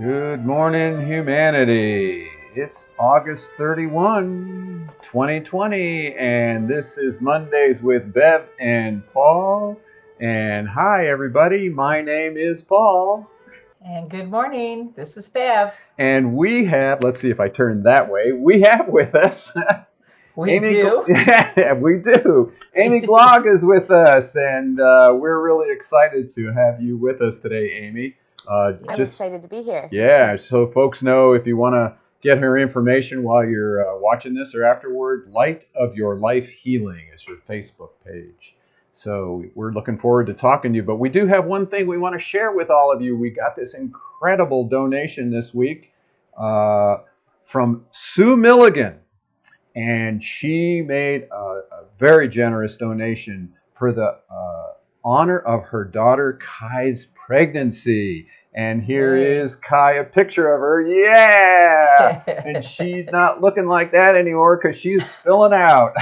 Good morning, humanity. It's August 31, 2020, and this is Mondays with Bev and Paul. And hi, everybody. My name is Paul. And good morning. This is Bev. And we have, let's see if I turn that way, we have with us We do. We do. We Amy do. Glogg is with us, and we're really excited to have you with us today, Amy. I'm Just excited to be here. Yeah, so folks know if you want to get her information while you're watching this or afterward, Light of Your Life Healing is her Facebook page. So we're looking forward to talking to you. But we do have one thing we want to share with all of you. We got this incredible donation this week uh, from Sue Milligan, and she made a very generous donation for the honor of her daughter Kai's pregnancy. And here Yay. is Kai, a picture of her. Yeah! And she's not looking like that anymore because she's filling out.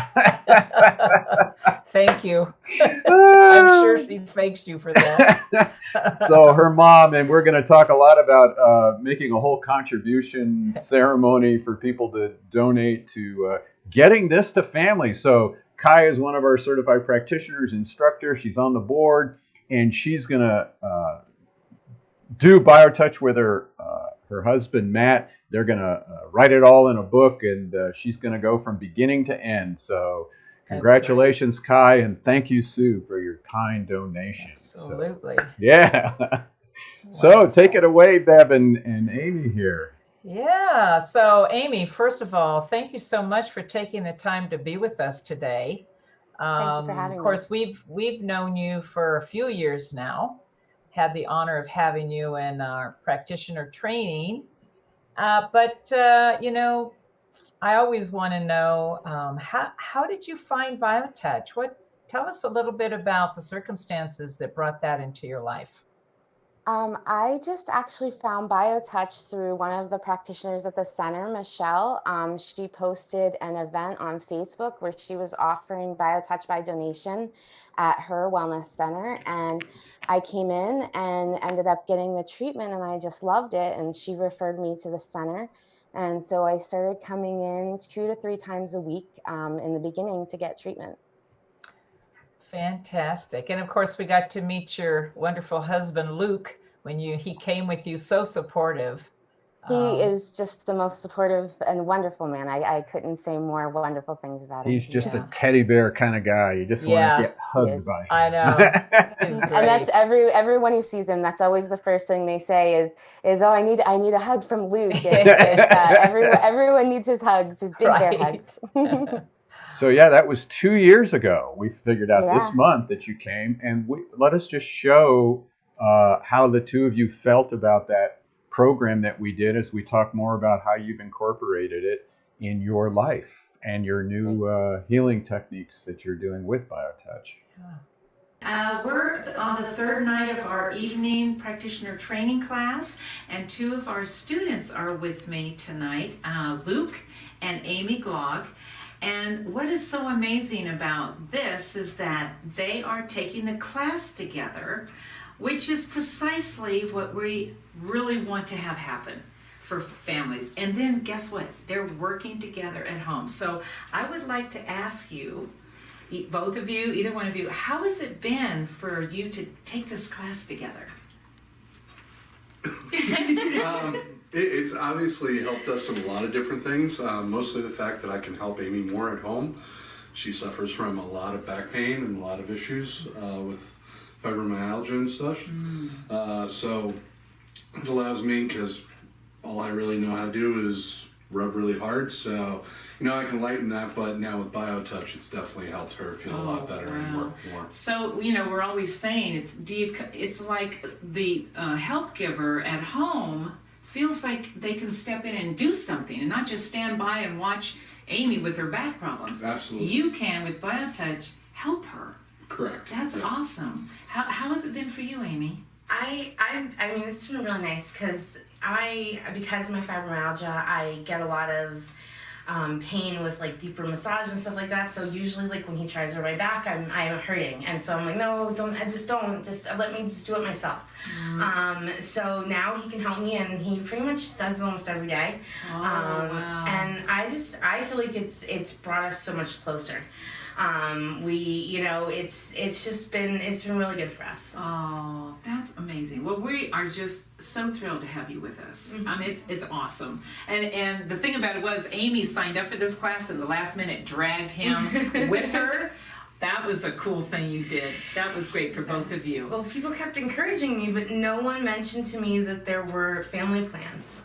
Thank you. I'm sure she thanks you for that. So her mom, and we're going to talk a lot about making a whole contribution ceremony for people to donate to getting this to families. So Kai is one of our certified practitioners, instructor. She's on the board, and she's going to do Biotouch with her husband Matt. They're going to write it all in a book, and she's going to go from beginning to end. So congratulations, Kai, and thank you, Sue, for your kind donation. Absolutely. So, yeah. So take it away, Bev and Amy here. Yeah. So, Amy, first of all, thank you so much for taking the time to be with us today. Thank you for having Of me. course, we've known you for a few years now. Had the honor of having you in our practitioner training. But I always want to know how did you find Biotouch? Tell us a little bit about the circumstances that brought that into your life. I just actually found Biotouch through one of the practitioners at the center, Michelle. She posted an event on Facebook where she was offering Biotouch by donation at her wellness center. And I came in and ended up getting the treatment, and I just loved it. And she referred me to the center. And so I started coming in 2 to 3 times a week in the beginning to get treatments. Fantastic. And of course, we got to meet your wonderful husband, Luke, when he came with you, so supportive. He is just the most supportive and wonderful man. I couldn't say more wonderful things about him. He's just a teddy bear kind of guy. You just want to get hugged by him. I know. He's great. And that's everyone who sees him. That's always the first thing they say is oh, I need a hug from Luke. Everyone needs his hugs, his big bear hugs. So yeah, that was 2 years ago. We figured out this month that you came, and let us just show how the two of you felt about that program that we did as we talk more about how you've incorporated it in your life and your new healing techniques that you're doing with Biotouch. We're on the third night of our evening practitioner training class, and 2 of our students are with me tonight, Luke and Amy Glogg. And what is so amazing about this is that they are taking the class together, which is precisely what we really want to have happen for families. And then guess what? They're working together at home. So I would like to ask you, both of you, either one of you, how has it been for you to take this class together? It's obviously helped us in a lot of different things. Mostly the fact that I can help Amy more at home. She suffers from a lot of back pain and a lot of issues with fibromyalgia and such. So it allows me, because all I really know how to do is rub really hard. So, I can lighten that, but now with Biotouch, it's definitely helped her feel a lot better and work more. So, we're always saying it's like the help giver at home feels like they can step in and do something and not just stand by and watch Amy with her back problems. Absolutely. You can, with Biotouch, help her. Correct. That's awesome. How has it been for you, Amy? I mean, it's been really nice because of my fibromyalgia, I get a lot of pain with like deeper massage and stuff like that. So usually like when he tries over my back, I'm hurting, and so I'm like, no, don't let me just do it myself. So now he can help me, and he pretty much does it almost every day. Wow. And I feel like it's brought us so much closer. It's been really good for us. Oh, that's amazing. Well, we are just so thrilled to have you with us. I mean, it's awesome. And the thing about it was, Amy signed up for this class and the last minute dragged him with her. That was a cool thing you did. That was great for both of you. Well, people kept encouraging me, but no one mentioned to me that there were family plans.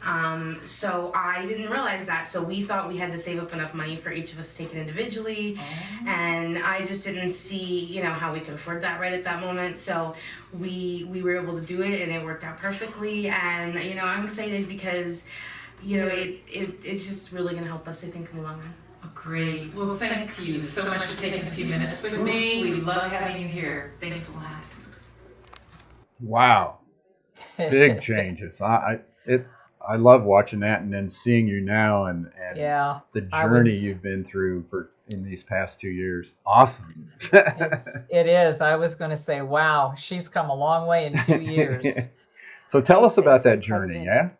So I didn't realize that. So we thought we had to save up enough money for each of us to take it individually. And I just didn't see, how we could afford that right at that moment. So we were able to do it, and it worked out perfectly. And, I'm excited because, it's just really going to help us, I think, in the long run. Great. Well, thank you so much for taking a few minutes with me. We love having you here. Thanks a lot. Wow, big changes. I love watching that, and then seeing you now, and Yeah, the journey you've been through in these past 2 years. Awesome. it is. I was going to say, wow, she's come a long way in 2 years. So tell us about It's that been quite a journey, yeah?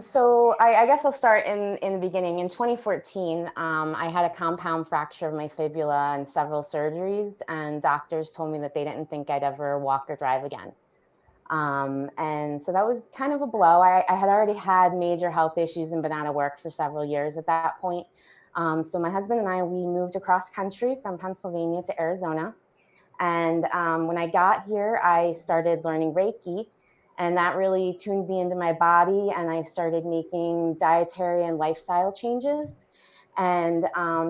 So I guess I'll start in the beginning. In 2014, I had a compound fracture of my fibula and several surgeries, and doctors told me that they didn't think I'd ever walk or drive again. And so that was kind of a blow. I had already had major health issues and been out of work for several years at that point. So my husband and I, we moved across country from Pennsylvania to Arizona. And when I got here, I started learning Reiki. And that really tuned me into my body, and I started making dietary and lifestyle changes and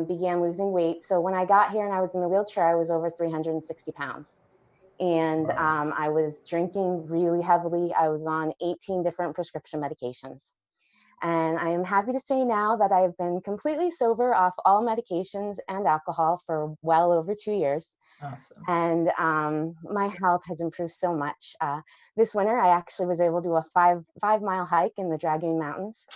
began losing weight. So when I got here and I was in the wheelchair, I was over 360 pounds. And Wow. I was drinking really heavily. I was on 18 different prescription medications. And I am happy to say now that I've been completely sober off all medications and alcohol for well over 2 years. Awesome. And my health has improved so much. This winter, I actually was able to do a five-mile hike in the Dragoon Mountains.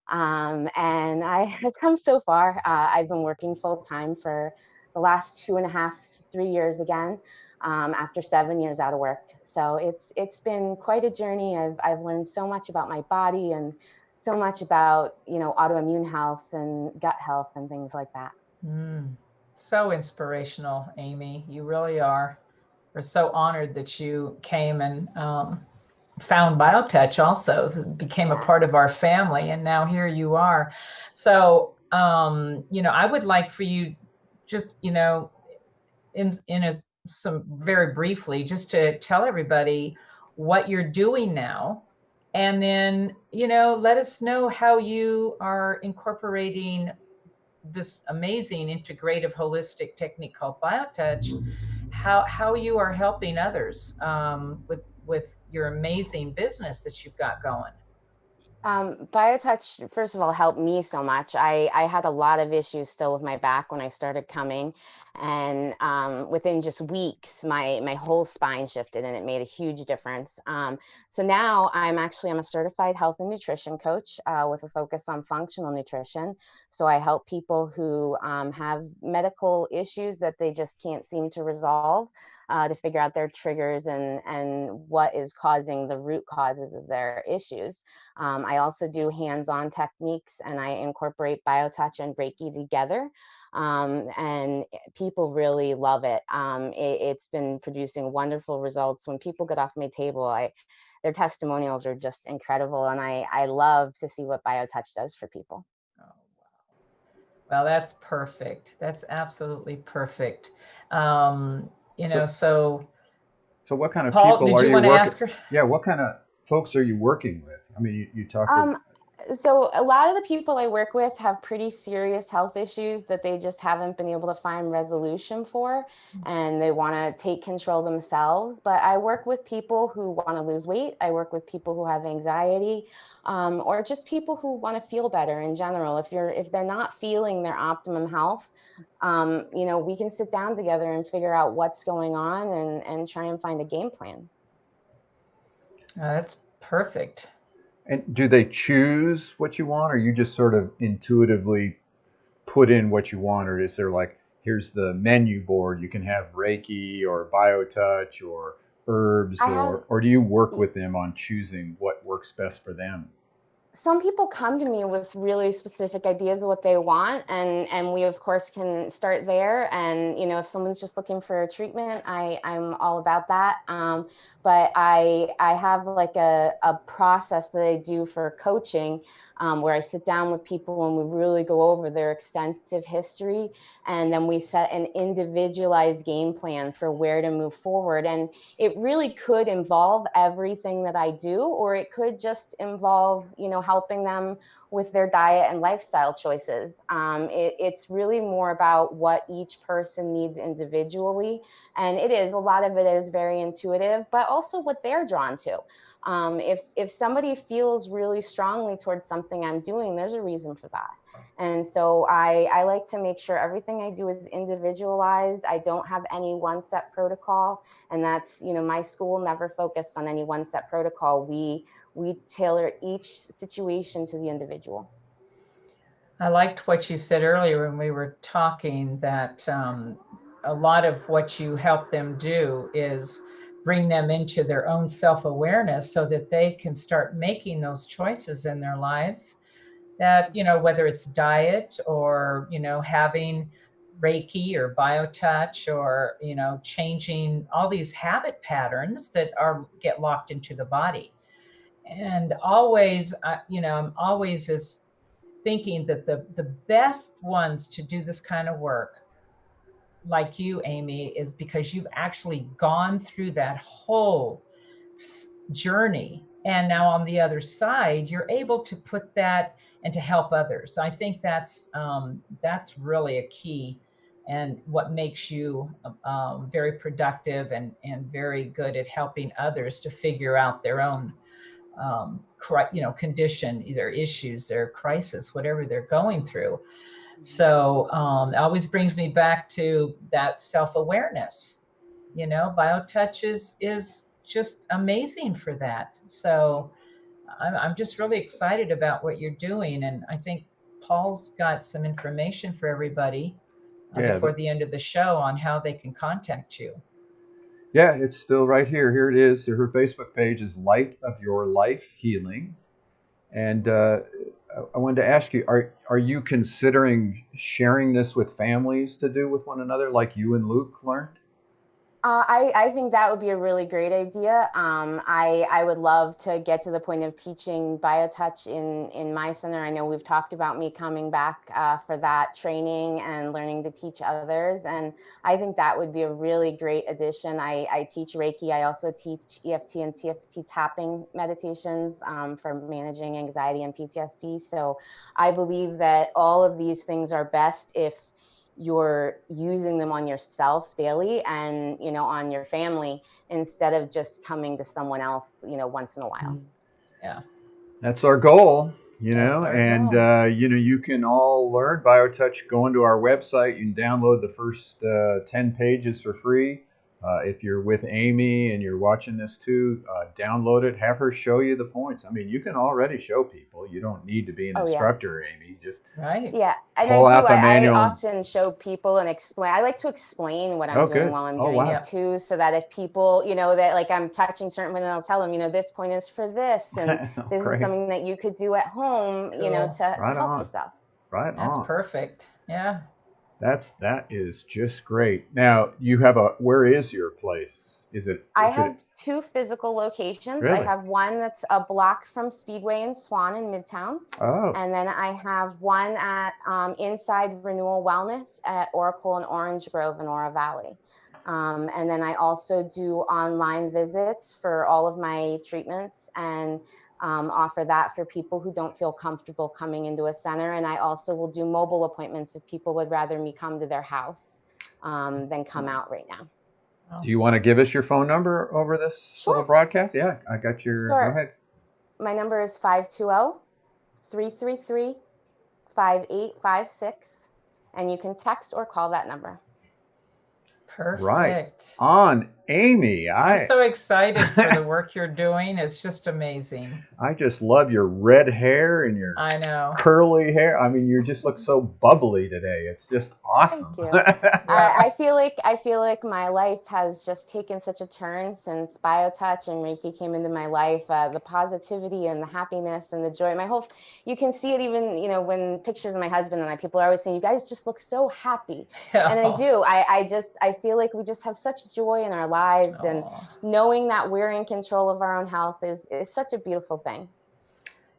And I have come so far. I've been working full time for the last 2.5, 3 years again, after 7 years out of work. So it's been quite a journey. I've learned so much about my body and so much about, autoimmune health and gut health and things like that. So inspirational, Amy. You really are. We're so honored that you came and found Biotouch also, became a part of our family, and now here you are. So, I would like for you just, some very briefly, just to tell everybody what you're doing now. And then, let us know how you are incorporating this amazing integrative holistic technique called Biotouch, how you are helping others with your amazing business that you've got going. Biotouch, first of all, helped me so much. I had a lot of issues still with my back when I started coming, and within just weeks, my whole spine shifted, and it made a huge difference. So now I'm a certified health and nutrition coach with a focus on functional nutrition. So I help people who have medical issues that they just can't seem to resolve, to figure out their triggers and what is causing the root causes of their issues. I also do hands-on techniques, and I incorporate Biotouch and Reiki together, and people really love it. It's been producing wonderful results. When people get off my table, their testimonials are just incredible, and I love to see what Biotouch does for people. Oh, wow. Well, that's perfect. That's absolutely perfect. So what kind of Paul, people did are you you want to working? ask her? Yeah, what kind of folks are you working with? I mean, you talked to. So a lot of the people I work with have pretty serious health issues that they just haven't been able to find resolution for, and they want to take control themselves. But I work with people who want to lose weight. I work with people who have anxiety, or just people who want to feel better in general. If they're not feeling their optimum health, we can sit down together and figure out what's going on and try and find a game plan. That's perfect. And do they choose what you want, or you just sort of intuitively put in what you want, or is there like, here's the menu board, you can have Reiki or Biotouch or herbs, I have or do you work with them on choosing what works best for them? some people come to me with really specific ideas of what they want, and we of course can start there. And if someone's just looking for a treatment, I'm all about that. But I have like a process that I do for coaching, where I sit down with people and we really go over their extensive history, and then we set an individualized game plan for where to move forward. And it really could involve everything that I do, or it could just involve, helping them with their diet and lifestyle choices. It's really more about what each person needs individually. And a lot of it is very intuitive, but also what they're drawn to. If somebody feels really strongly towards something I'm doing, there's a reason for that. And so I like to make sure everything I do is individualized. I don't have any one set protocol. And that's, my school never focused on any one set protocol. We tailor each situation to the individual. I liked what you said earlier when we were talking, that a lot of what you help them do is bring them into their own self-awareness so that they can start making those choices in their lives, that, whether it's diet or, having Reiki or Biotouch, or, changing all these habit patterns that get locked into the body. And always, I'm always is thinking that the best ones to do this kind of work, like you, Amy, is because you've actually gone through that whole journey. And now on the other side, you're able to put that and to help others. I think that's really a key, and what makes you very productive and very good at helping others to figure out their own condition, either issues, their crisis, whatever they're going through. So it always brings me back to that self-awareness. Biotouch is just amazing for that. So I'm just really excited about what you're doing. And I think Paul's got some information for everybody before the end of the show on how they can contact you. Yeah, it's still right here. Here it is. Her Facebook page is Light of Your Life Healing. And I wanted to ask you, are you considering sharing this with families to do with one another, like you and Luke learned? I think that would be a really great idea. I would love to get to the point of teaching Biotouch in my center. I know we've talked about me coming back for that training and learning to teach others. And I think that would be a really great addition. I teach Reiki. I also teach EFT and TFT tapping meditations for managing anxiety and PTSD. So I believe that all of these things are best if you're using them on yourself daily and, on your family, instead of just coming to someone else, once in a while. Yeah. That's our goal, That's our and, goal. you can all learn Biotouch. Go into our website. You can download the first 10 pages for free. If you're with Amy and you're watching this too, download it. Have her show you the points. I mean, you can already show people. You don't need to be an instructor, Amy. Just right. Yeah, and pull out the I manual. often show people and explain. I like to explain what I'm doing while I'm doing it too, so that if people, that like I'm touching certain point, and I'll tell them, this point is for this, and this is something that you could do at home, to help yourself. Right That's on. perfect. Yeah. That is just great. Now you have where is your place? I have two physical locations. Really? I have one that's a block from Speedway and Swan in Midtown. Oh. And then I have one at Inside Renewal Wellness at Oracle and Orange Grove in Oro Valley. And then I also do online visits for all of my treatments, and offer that for people who don't feel comfortable coming into a center. And I also will do mobile appointments if people would rather me come to their house than come out right now. Do you want to give us your phone number over this little broadcast? Yeah, I got your. Sure. Go ahead. My number is 520-333-5856, and you can text or call that number. Perfect. Right. On Amy. I'm so excited for the work you're doing. It's just amazing. I just love your red hair and your I know. curly hair. I mean, you just look so bubbly today. It's just awesome. Thank you. I feel like my life has just taken such a turn since Biotouch and Reiki came into my life. The positivity and the happiness and the joy. You can see it even, when pictures of my husband and I, people are always saying, you guys just look so happy. Yeah. And I do. I feel like we just have such joy in our lives, and knowing that we're in control of our own health is such a beautiful thing.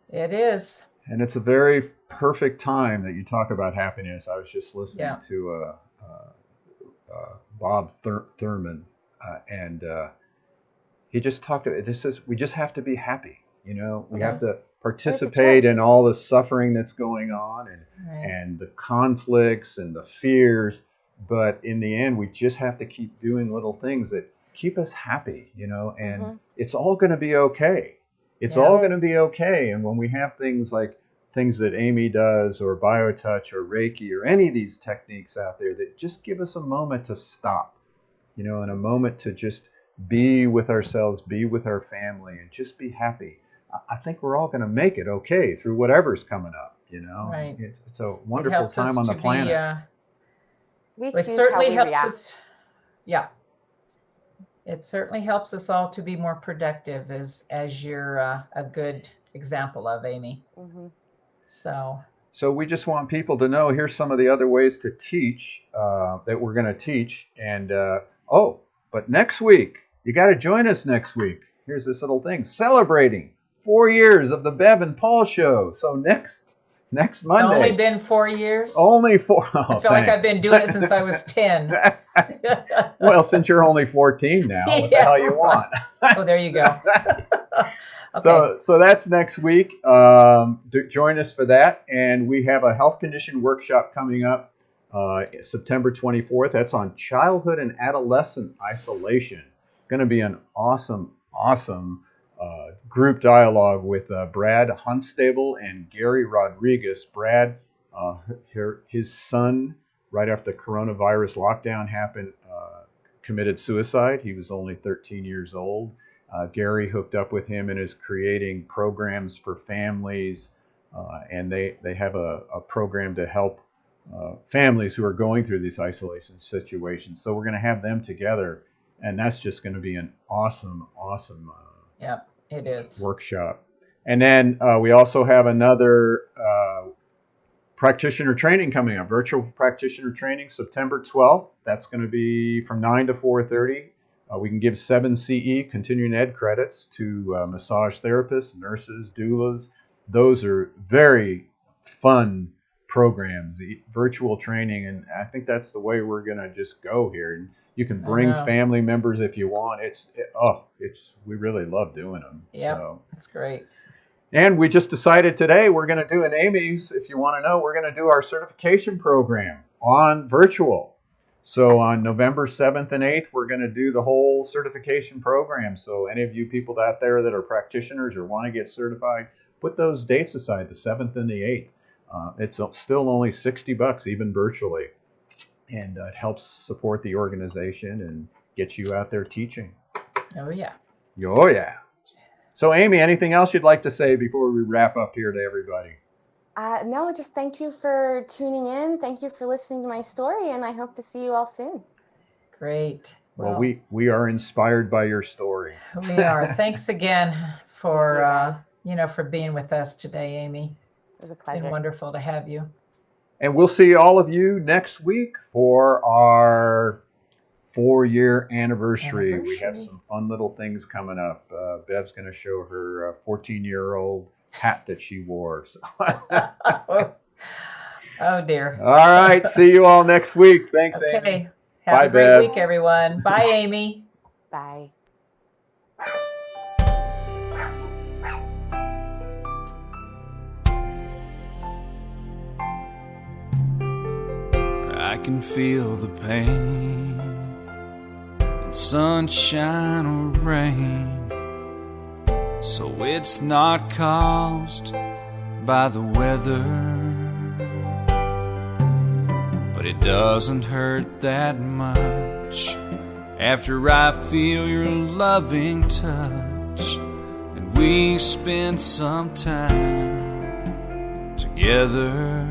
It is. And it's a very perfect time that you talk about happiness. I was just listening to Bob Thurman, and he just talked about this. We just have to be happy. We have to participate in all the suffering that's going on, and the conflicts and the fears. But in the end, we just have to keep doing little things that keep us happy, and it's all going to be okay. It's all going to be okay. And when we have things like things that Amy does, or Biotouch, or Reiki, or any of these techniques out there that just give us a moment to stop, and a moment to just be with ourselves, be with our family, and just be happy. I think we're all going to make it okay through whatever's coming up, Right. It's a wonderful time on the planet. It certainly helps us. Yeah. It certainly helps us all to be more productive, as you're a good example of, Amy. Mm-hmm. So we just want people to know, here's some of the other ways to teach that we're going to teach. And but next week, you got to join us next week. Here's this little thing, celebrating 4 years of the Bev and Paul show. So next Monday. It's only been 4 years? Only 4. I feel like I've been doing it since I was 10. Well, since you're only 14 now, what the hell you want? Oh, there you go. Okay. So that's next week. Join us for that. And we have a health condition workshop coming up September 24th. That's on childhood and adolescent isolation. Going to be an awesome group dialogue with Brad Hunstable and Gary Rodriguez. Brad, his son, right after the coronavirus lockdown happened, committed suicide. He was only 13 years old. Gary hooked up with him and is creating programs for families, and they have a program to help families who are going through these isolation situations. So we're going to have them together, and that's just going to be an awesome it is. workshop. And then we also have another practitioner training coming up, virtual practitioner training, September 12th. That's going to be from 9 to 4:30. We can give 7 CE, continuing ed credits, to massage therapists, nurses, doulas. Those are very fun programs, virtual training, and I think that's the way we're going to just go here. And you can bring family members if you want. We really love doing them. Yeah, so. It's great. And we just decided today we're going to do an Amy's. If you want to know, we're going to do our certification program on virtual. So on November 7th and 8th, we're going to do the whole certification program. So any of you people out there that are practitioners or want to get certified, put those dates aside, the 7th and the 8th. It's still only $60, even virtually. And it helps support the organization and get you out there teaching. Oh, yeah. Oh, yeah. So, Amy, anything else you'd like to say before we wrap up here to everybody? No, just thank you for tuning in. Thank you for listening to my story, and I hope to see you all soon. Great. Well, we are inspired by your story. We are. Thanks again for for being with us today, Amy. It was a pleasure. It's been wonderful to have you. And we'll see all of you next week for our 4-year anniversary. We have some fun little things coming up. Bev's going to show her 14-year-old hat that she wore. So. Oh, dear. All right. See you all next week. Thanks, okay. Amy. Have Bye, a great Bev. week, everyone. Bye, Amy. Bye. I can feel the pain in sunshine or rain, so it's not caused by the weather, but it doesn't hurt that much after I feel your loving touch and we spend some time together.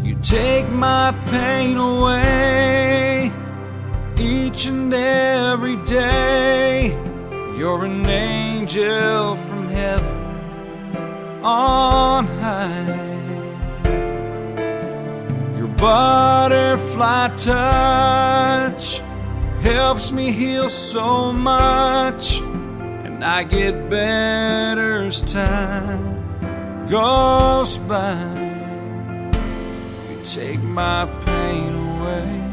You take my pain away each and every day. You're an angel from heaven on high. Your butterfly touch helps me heal so much, and I get better as time goes by. You take my pain away.